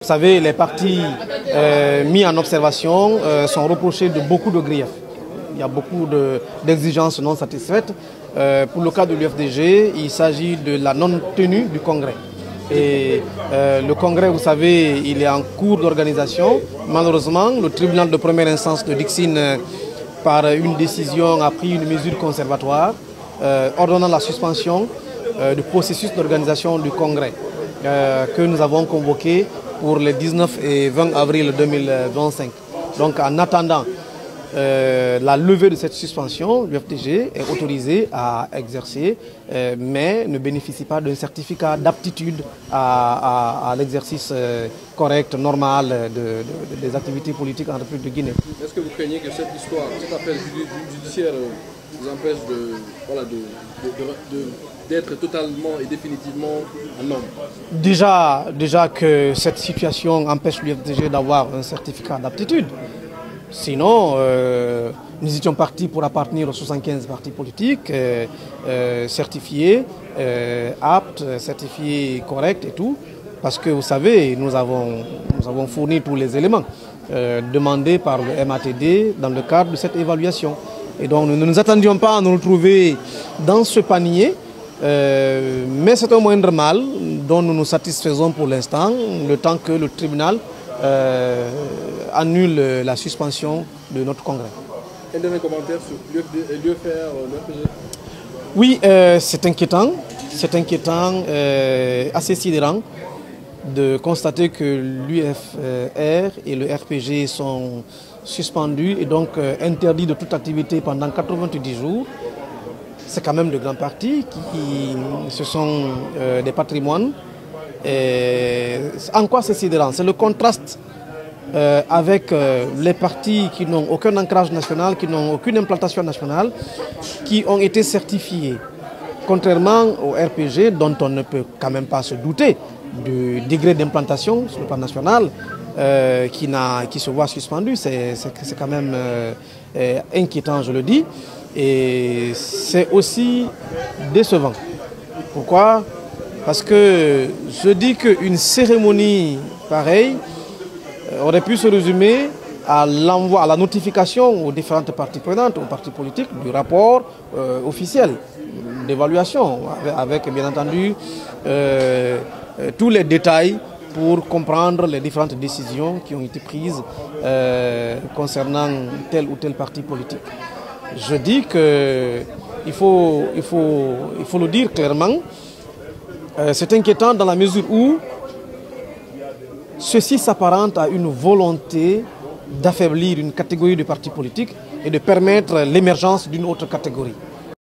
Vous savez, les partis mis en observation sont reprochés de beaucoup de griefs. Il y a beaucoup d'exigences non satisfaites. Pour le cas de l'UFDG, il s'agit de la non-tenue du congrès. Et le congrès, vous savez, il est en cours d'organisation. Malheureusement, le tribunal de première instance de Dixine, par une décision, a pris une mesure conservatoire ordonnant la suspension du processus d'organisation du congrès que nous avons convoqué pour les 19 et 20 avril 2025. Donc en attendant la levée de cette suspension, l'UFDG est autorisé à exercer, mais ne bénéficie pas d'un certificat d'aptitude à l'exercice correct, normal des activités politiques en République de Guinée. Est-ce que vous craignez que cette histoire, cet appel judiciaire vous empêche d'être totalement et définitivement un homme? Déjà que cette situation empêche l'UFDG d'avoir un certificat d'aptitude. Sinon, nous étions partis pour appartenir aux 75 partis politiques, certifiés, aptes, certifiés corrects et tout. Parce que vous savez, nous avons fourni tous les éléments demandés par le MATD dans le cadre de cette évaluation. Et donc nous ne nous attendions pas à nous retrouver dans ce panier, mais c'est un moindre mal dont nous nous satisfaisons pour l'instant, le temps que le tribunal annule la suspension de notre congrès. Un dernier commentaire sur l'UFR. Oui, c'est inquiétant, assez sidérant de constater que l'UFR et le RPG sont suspendus et donc interdits de toute activité pendant 90 jours. C'est quand même de grands partis ce sont des patrimoines. Et en quoi c'est sidérant? C'est le contraste avec les partis qui n'ont aucun ancrage national, qui n'ont aucune implantation nationale, qui ont été certifiés. Contrairement au RPG, dont on ne peut quand même pas se douter du degré d'implantation sur le plan national, qui se voit suspendu, c'est quand même inquiétant, je le dis. Et c'est aussi décevant. Pourquoi? Parce que je dis qu'une cérémonie pareille aurait pu se résumer à l'envoi, à la notification aux différentes parties prenantes, aux partis politiques, du rapport officiel d'évaluation, avec bien entendu tous les détails pour comprendre les différentes décisions qui ont été prises concernant tel ou tel parti politique. Je dis qu'il faut le dire clairement, c'est inquiétant dans la mesure où ceci s'apparente à une volonté d'affaiblir une catégorie de partis politiques et de permettre l'émergence d'une autre catégorie.